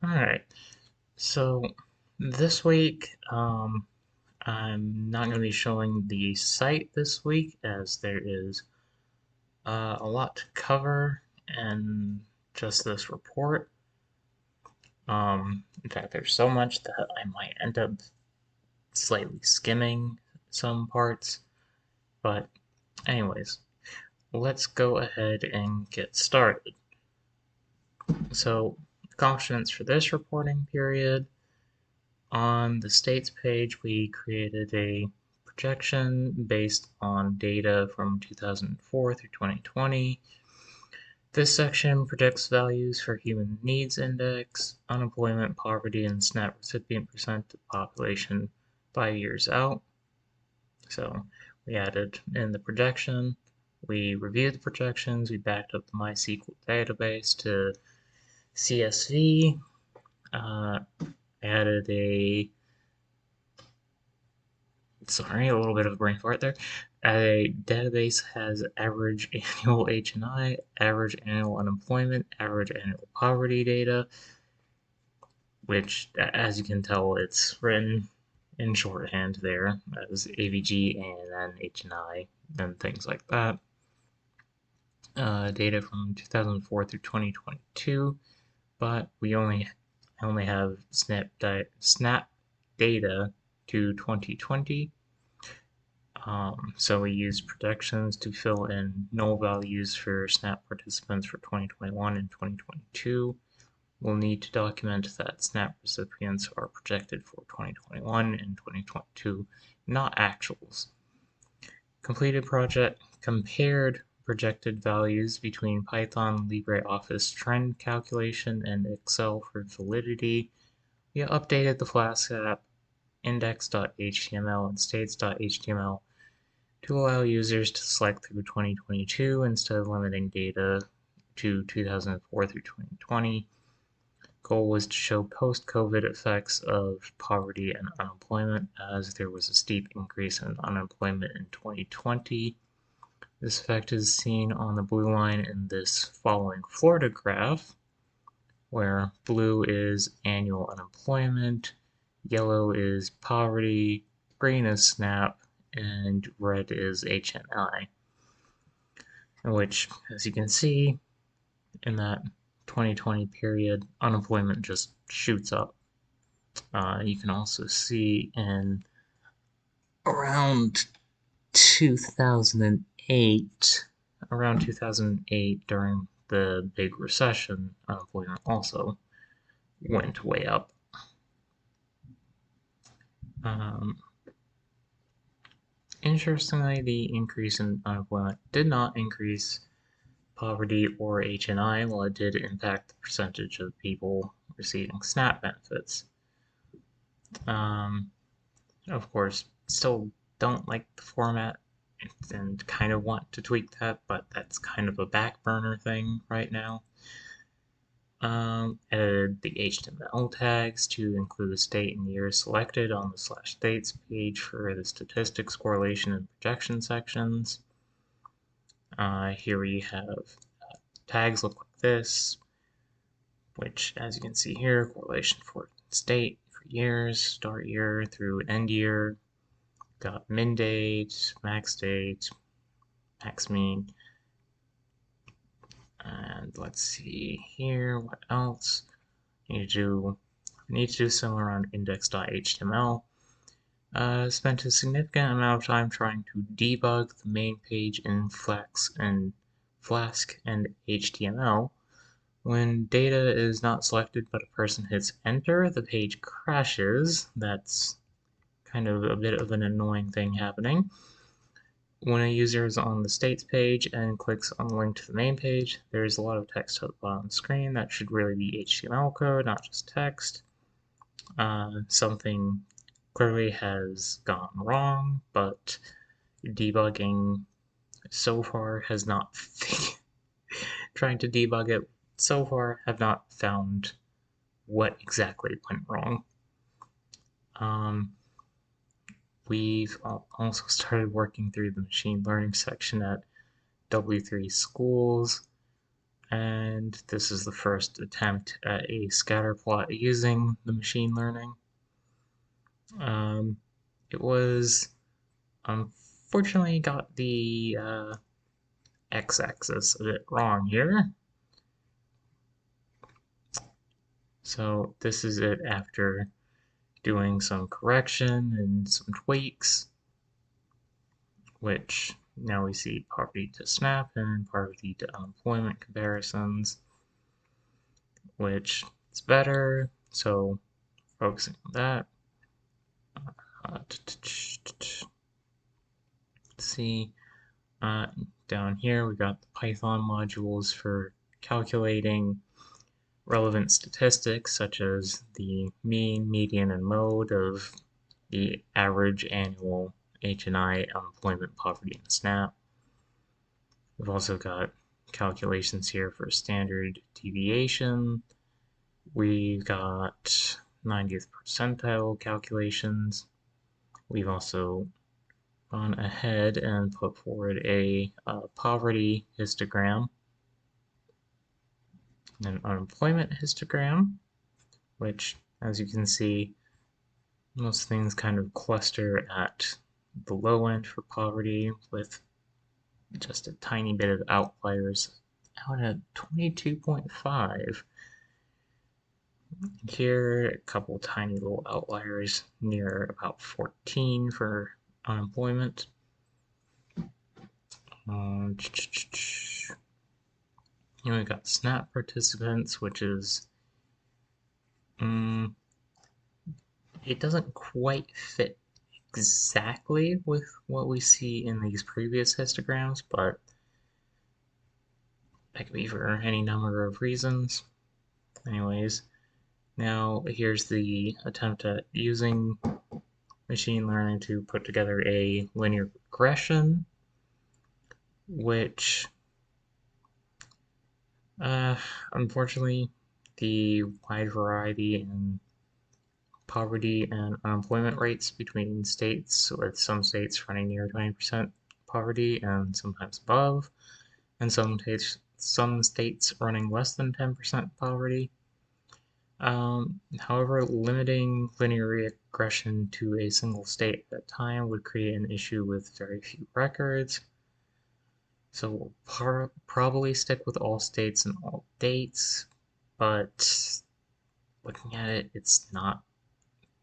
Alright, so this week, I'm not going to be showing the site this week as there is a lot to cover in just this report. In fact, there's so much that I might end up slightly skimming some parts, but anyways, let's go ahead and get started. So, accomplishments for this reporting period. On the states page, we created a projection based on data from 2004 through 2020. This section projects values for Human Needs Index, unemployment, poverty, and SNAP recipient percent of population 5 years out. So we added in the projection, we reviewed the projections, we backed up the MySQL database to CSV, added a little bit of a brain fart there. A database has average annual H&I, average annual unemployment, average annual poverty data, which, as you can tell, it's written in shorthand there as AVG and then H&I and things like that. Data from 2004 through 2022, but I only have snap data to 2020. So we use projections to fill in null values for SNAP participants for 2021 and 2022. We'll need to document that SNAP recipients are projected for 2021 and 2022, not actuals. Completed project compared projected values between Python, LibreOffice trend calculation, and Excel for validity. We updated the Flask app, index.html, and states.html to allow users to select through 2022 instead of limiting data to 2004 through 2020. Goal was to show post-COVID effects of poverty and unemployment, as there was a steep increase in unemployment in 2020. This effect is seen on the blue line in this following Florida graph, where blue is annual unemployment, yellow is poverty, green is SNAP, and red is HNI, which, as you can see, in that 2020 period, unemployment just shoots up. You can also see in around 2008, during the big recession, unemployment also went way up. Interestingly, the increase in unemployment did not increase poverty or HNI, while it did impact the percentage of people receiving SNAP benefits. Of course, still don't like the format and kind of want to tweak that, but that's kind of a back burner thing right now. Added the HTML tags to include the state and year selected on the /states page for the statistics, correlation, and projection sections. Here we have tags look like this, which, as you can see here, correlation for state, for years, start year through end year, got min date, max mean, and let's see here, what else? Need to do similar on index.html. Spent a significant amount of time trying to debug the main page in Flask and HTML. When data is not selected but a person hits enter, the page crashes. That's kind of a bit of an annoying thing happening. When a user is on the states page and clicks on the link to the main page, there's a lot of text at the bottom of the screen. That should really be HTML code, not just text. Something clearly has gone wrong, but debugging so far has not trying to debug it so far have not found what exactly went wrong. We've also started working through the machine learning section at W3Schools. And this is the first attempt at a scatter plot using the machine learning. It was unfortunately got the x-axis a bit wrong here. So this is it after doing some correction and some tweaks, which now we see poverty to SNAP and poverty to unemployment comparisons, which is better. So focusing on that. Let's see, down here we got the Python modules for calculating relevant statistics such as the mean, median, and mode of the average annual H&I unemployment, poverty, and SNAP. We've also got calculations here for standard deviation. We've got 90th percentile calculations. We've also gone ahead and put forward a poverty histogram, an unemployment histogram, which, as you can see, most things kind of cluster at the low end for poverty, with just a tiny bit of outliers out at 22.5. Here, a couple tiny little outliers near about 14 for unemployment. We've got SNAP participants, which is it doesn't quite fit exactly with what we see in these previous histograms, but that could be for any number of reasons. Anyways, now here's the attempt at using machine learning to put together a linear regression, which unfortunately the wide variety in poverty and unemployment rates between states, with some states running near 20% poverty and sometimes above, and some states running less than 10% poverty. However, limiting linear regression to a single state at a time would create an issue with very few records. So we'll probably stick with all states and all dates, but looking at it, it's not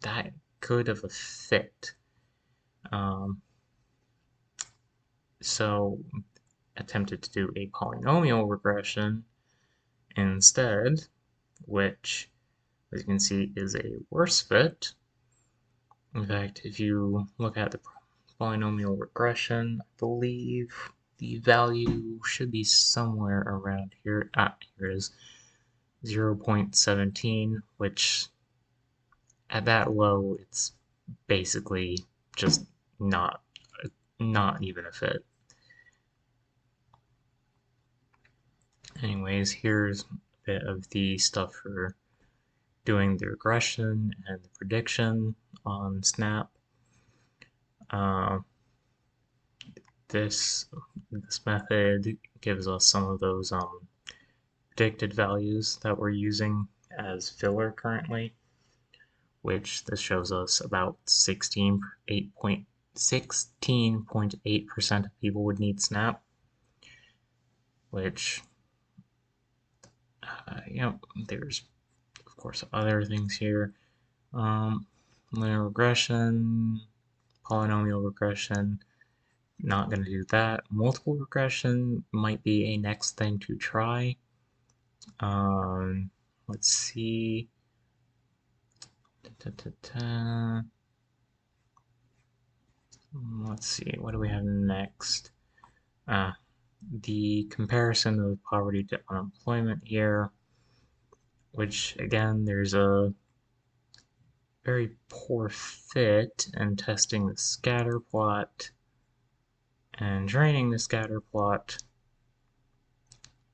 that good of a fit. So attempted to do a polynomial regression instead, which, as you can see, is a worse fit. In fact, if you look at the polynomial regression, I believe the value should be somewhere around here. Here it is, 0.17, which at that low, it's basically just not even a fit. Anyways, here's a bit of the stuff for doing the regression and the prediction on SNAP. This method gives us some of those predicted values that we're using as filler currently, which this shows us about 16.8% of people would need SNAP, which, there's of course other things here. Linear regression, polynomial regression, not going to do that. Multiple regression might be a next thing to try. Let's see. Let's see, what do we have next? The comparison of poverty to unemployment here, which again, there's a very poor fit in testing the scatter plot and training the scatter plot.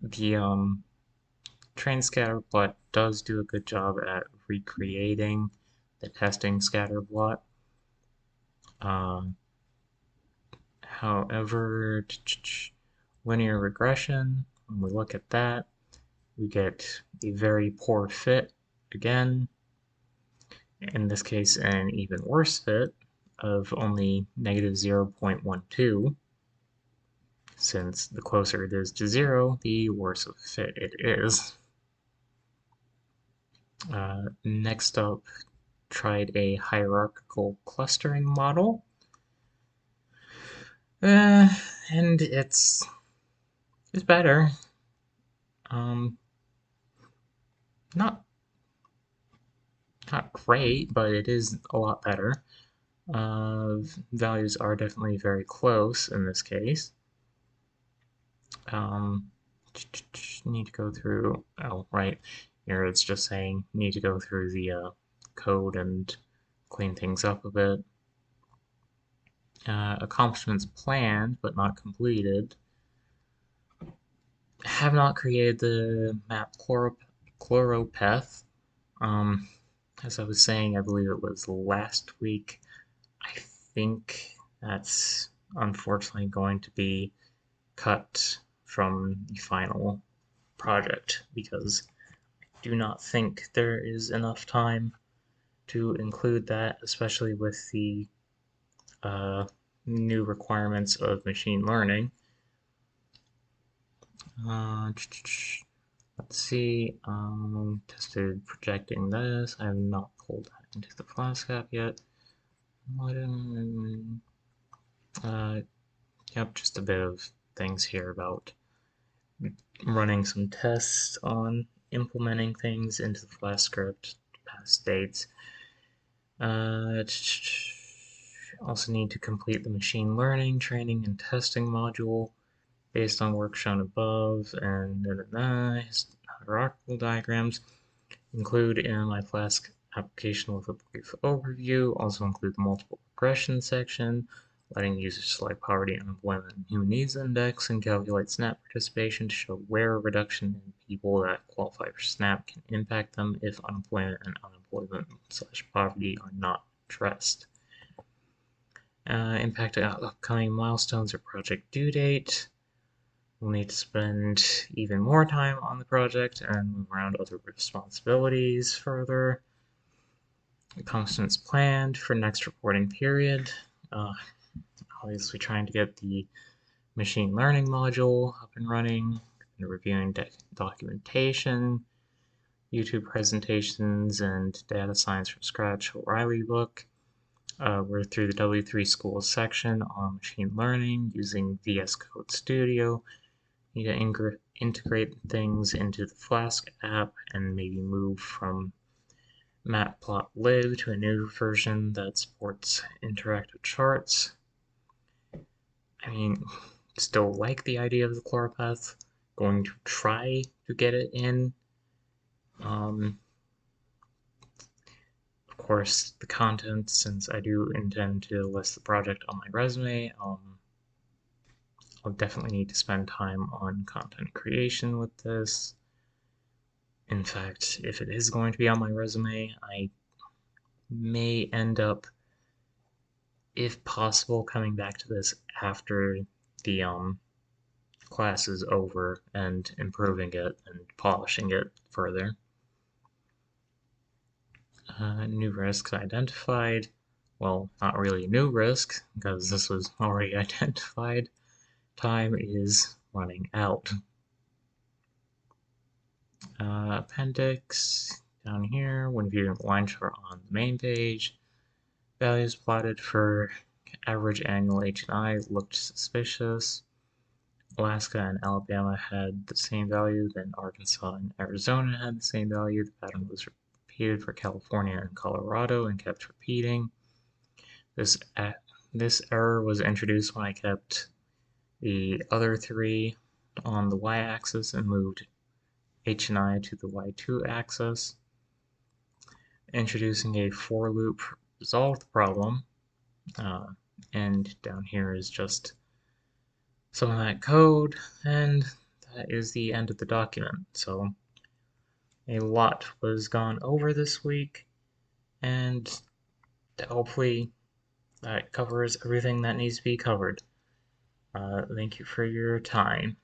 The trained scatter plot does do a good job at recreating the testing scatter plot. However, linear regression, when we look at that, we get a very poor fit again. In this case, an even worse fit of only negative 0.12, since the closer it is to 0, the worse of a fit it is. Next up, tried a hierarchical clustering model. And it's better. Not great, but it is a lot better. Values are definitely very close in this case. Need to go through, oh, right, here it's just saying need to go through the code and clean things up a bit. Accomplishments planned, but not completed. Have not created the map chloropeth. As I was saying, I believe it was last week, I think that's unfortunately going to be cut from the final project because I do not think there is enough time to include that, especially with the new requirements of machine learning. Let's see, tested projecting this. I have not pulled that into the Flask app yet. Yep, just a bit of things here about running some tests on implementing things into the Flask script to pass states. Also need to complete the machine learning training and testing module based on work shown above, and hierarchical diagrams include in my Flask application with a brief overview. Also include the multiple regression section, letting users select poverty, unemployment, and human needs index, and calculate SNAP participation to show where a reduction in people that qualify for SNAP can impact them if unemployment and unemployment/poverty are not addressed. Impact upcoming milestones or project due date. We'll need to spend even more time on the project and move around other responsibilities further. Accomplishments planned for next reporting period. Obviously trying to get the machine learning module up and running, and reviewing documentation, YouTube presentations, and data science from scratch O'Reilly book. We're through the W3Schools section on machine learning using VS Code Studio. Need to integrate things into the Flask app and maybe move from matplotlib to a new version that supports interactive charts. I mean, still like the idea of the chloropeth. Going to try to get it in. Of course, the content, since I do intend to list the project on my resume, I'll definitely need to spend time on content creation with this. In fact, if it is going to be on my resume, I may end up, if possible, coming back to this after the class is over and improving it and polishing it further. New risks identified. Well, not really new risk, because this was already identified. Time is running out. Appendix down here, when viewing the line chart on the main page, values plotted for average annual H&I looked suspicious. Alaska and Alabama had the same value, then Arkansas and Arizona had the same value. The pattern was repeated for California and Colorado and kept repeating. This error was introduced when I kept the other three on the y-axis and moved H&I to the y2 axis. Introducing a for loop resolved the problem, and down here is just some of that code, and that is the end of the document. So a lot was gone over this week, and hopefully that covers everything that needs to be covered. Thank you for your time.